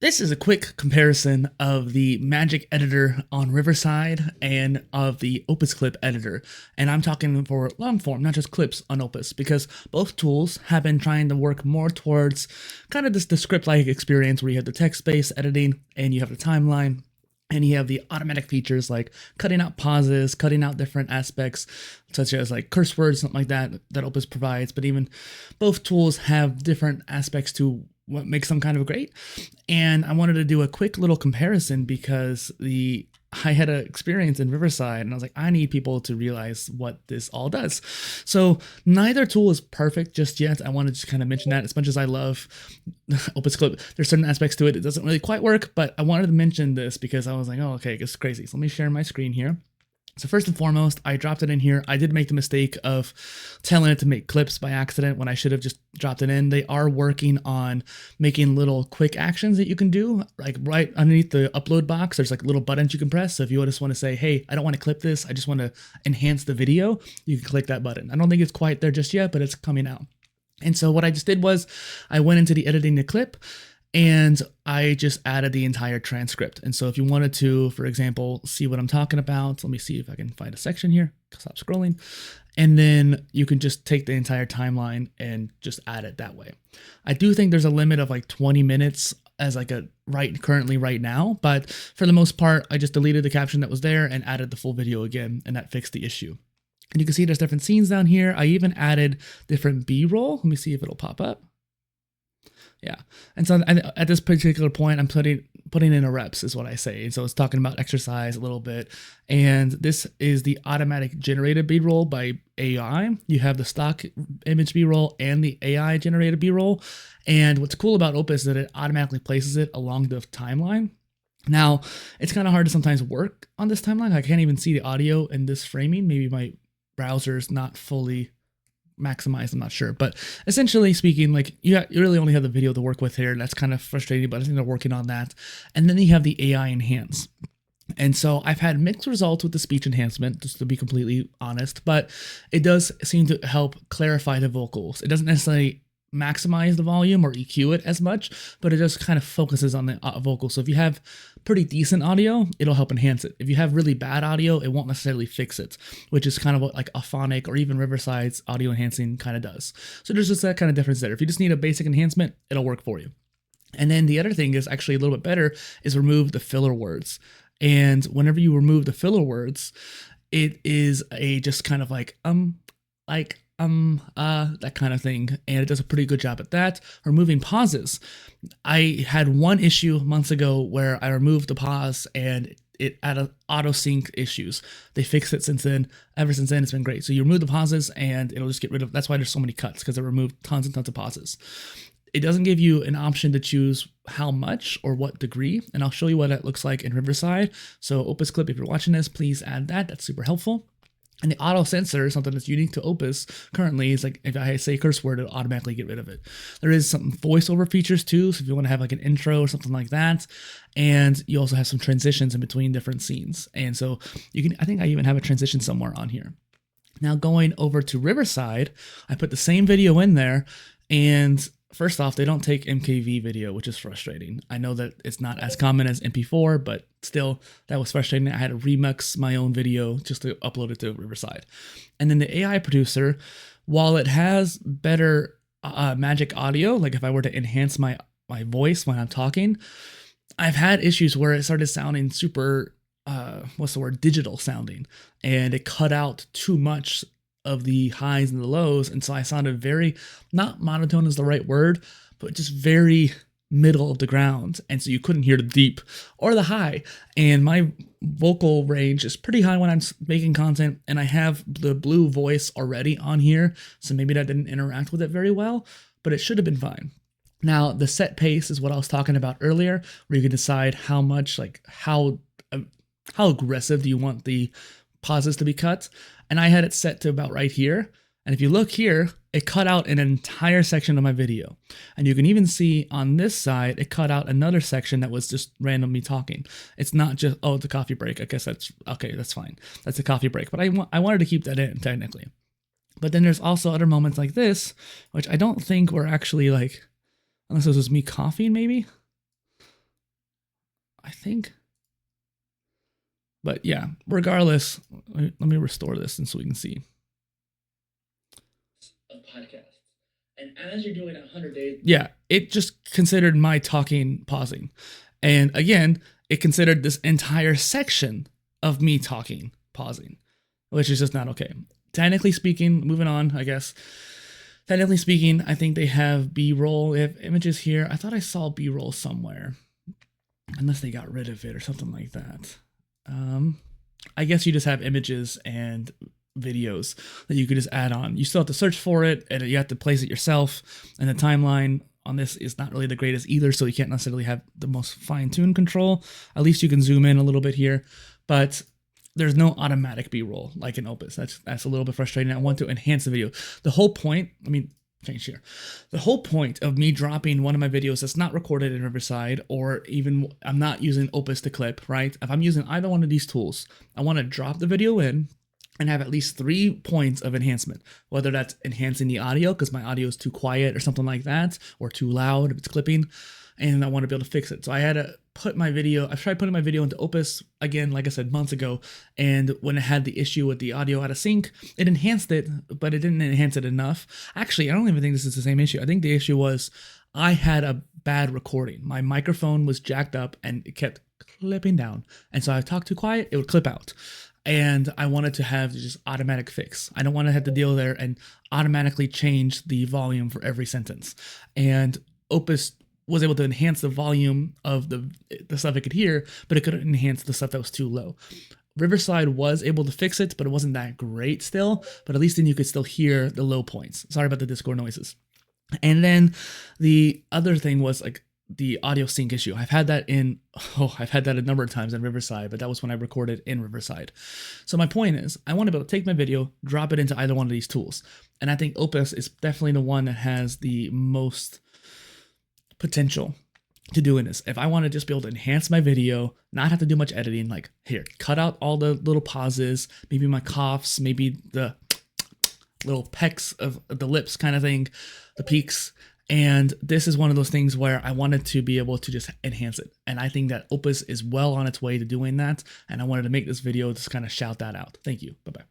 This is a quick comparison of the Magic editor on Riverside and of the OpusClip editor. And I'm talking for long form, not just clips on Opus, because both tools have been trying to work more towards kind of the script-like experience where you have the text-based editing and you have the timeline. And you have the automatic features like cutting out pauses, cutting out different aspects, such as like curse words, something like that, that Opus provides. But even both tools have different aspects to what makes them kind of great. And I wanted to do a quick little comparison because I had an experience in Riverside and I was like, I need people to realize what this all does. So neither tool is perfect just yet. I wanted to kind of mention that as much as I love OpusClip, there's certain aspects to it. It doesn't really quite work, but I wanted to mention this because I was like, oh, okay, it's crazy. So let me share my screen here. So first and foremost, I dropped it in here. I did make the mistake of telling it to make clips by accident when I should have just dropped it in. They are working on making little quick actions that you can do, like right underneath the upload box. There's like little buttons you can press. So if you just want to say, hey, I don't want to clip this, I just want to enhance the video, you can click that button. I don't think it's quite there just yet, but it's coming out. And so what I just did was I went into the editing the clip and I just added the entire transcript. And so if you wanted to, for example, see what I'm talking about, let me see if I can find a section here. Stop scrolling. And then you can just take the entire timeline and just add it that way. I do think there's a limit of like 20 minutes as like a currently right now, but for the most part, I just deleted the caption that was there and added the full video again, and that fixed the issue. And you can see there's different scenes down here. I even added different B-roll. Let me see if it'll pop up. Yeah. And so at this particular point, I'm putting in a reps is what I say. And so it's talking about exercise a little bit. And this is the automatic generated B-roll by AI. You have the stock image B-roll and the AI generated B-roll. And what's cool about Opus is that it automatically places it along the timeline. Now, it's kind of hard to sometimes work on this timeline. I can't even see the audio in this framing. Maybe my browser's not fully maximized, I'm not sure, but essentially speaking, like you really only have the video to work with here. That's kind of frustrating, but I think they're working on that. And then you have the AI enhance. And so I've had mixed results with the speech enhancement, just to be completely honest, but it does seem to help clarify the vocals. It doesn't necessarily maximize the volume or EQ it as much, but it just kind of focuses on the vocal. So if you have pretty decent audio, it'll help enhance it. If you have really bad audio, it won't necessarily fix it, which is kind of what like a phonic or even Riverside's audio enhancing kind of does. So there's just that kind of difference there. If you just need a basic enhancement, it'll work for you. And then the other thing is actually a little bit better is remove the filler words. And whenever you remove the filler words, it is a just kind of like that kind of thing, and it does a pretty good job at that. Removing pauses. I had one issue months ago where I removed the pause and it had auto sync issues. They fixed it since then. Ever since then, it's been great. So you remove the pauses and it'll just get rid of, that's why there's so many cuts, because it removed tons and tons of pauses. It doesn't give you an option to choose how much or what degree, and I'll show you what that looks like in Riverside. So OpusClip, if you're watching this, please add that. That's super helpful. And the auto censor, something that's unique to Opus currently, is like if I say curse word, it'll automatically get rid of it. There is some voiceover features too, so if you want to have like an intro or something like that. And you also have some transitions in between different scenes. And so you can, I think I even have a transition somewhere on here. Now going over to Riverside, I put the same video in there, and first off, they don't take MKV video, which is frustrating. I know that it's not as common as MP4, but still, that was frustrating. I had to remix my own video just to upload it to Riverside. And then the AI producer, while it has better magic audio, like if I were to enhance my voice when I'm talking, I've had issues where it started sounding super, digital sounding, and it cut out too much of the highs and the lows, and so I sounded very, not monotone is the right word, but just very middle of the ground, and so you couldn't hear the deep or the high. And my vocal range is pretty high when I'm making content, and I have the blue voice already on here, so maybe that didn't interact with it very well, but it should have been fine. Now the set pace is what I was talking about earlier, where you can decide how much, like how aggressive do you want the pauses to be cut. And I had it set to about right here. And if you look here, it cut out an entire section of my video. And you can even see on this side, it cut out another section that was just randomly talking. It's not just, oh, it's a coffee break. I guess that's, okay, that's fine. That's a coffee break. But I wanted to keep that in technically. But then there's also other moments like this, which I don't think were actually like, unless this was me coughing maybe. I think. But yeah, regardless, let me restore this and so we can see. A podcast. And as you're doing 100 days. Yeah, it just considered my talking pausing. And again, it considered this entire section of me talking pausing, which is just not okay. Technically speaking, moving on, I guess. Technically speaking, I think they have B-roll. They have images here. I thought I saw B-roll somewhere. Unless they got rid of it or something like that. I guess you just have images and videos that you could just add on. You still have to search for it, and you have to place it yourself. And the timeline on this is not really the greatest either, so you can't necessarily have the most fine-tuned control. At least you can zoom in a little bit here, but there's no automatic B-roll like in Opus. That's a little bit frustrating. I want to enhance the video. The whole point, change here. The whole point of me dropping one of my videos that's not recorded in Riverside, or even I'm not using Opus to clip, right? If I'm using either one of these tools, I want to drop the video in and have at least 3 points of enhancement, whether that's enhancing the audio because my audio is too quiet or something like that, or too loud if it's clipping, and I want to be able to fix it. So I had to put my video, I've tried putting my video into Opus, again, like I said, months ago, and when it had the issue with the audio out of sync, it enhanced it, but it didn't enhance it enough. Actually, I don't even think this is the same issue. I think the issue was I had a bad recording. My microphone was jacked up and it kept clipping down, and so I talked too quiet, it would clip out. And I wanted to have just automatic fix. I don't want to have to deal there and automatically change the volume for every sentence. And Opus was able to enhance the volume of the stuff it could hear, but it couldn't enhance the stuff that was too low. Riverside was able to fix it, but it wasn't that great still, but at least then you could still hear the low points. Sorry about the Discord noises. And then the other thing was like the audio sync issue. I've had that a number of times in Riverside, but that was when I recorded in Riverside. So my point is, I want to be able to take my video, drop it into either one of these tools. And I think Opus is definitely the one that has the most potential to doing this. If I want to just be able to enhance my video, not have to do much editing, like here, cut out all the little pauses, maybe my coughs, maybe the little pecks of the lips kind of thing, the peaks. And this is one of those things where I wanted to be able to just enhance it. And I think that Opus is well on its way to doing that. And I wanted to make this video just kind of shout that out. Thank you. Bye-bye.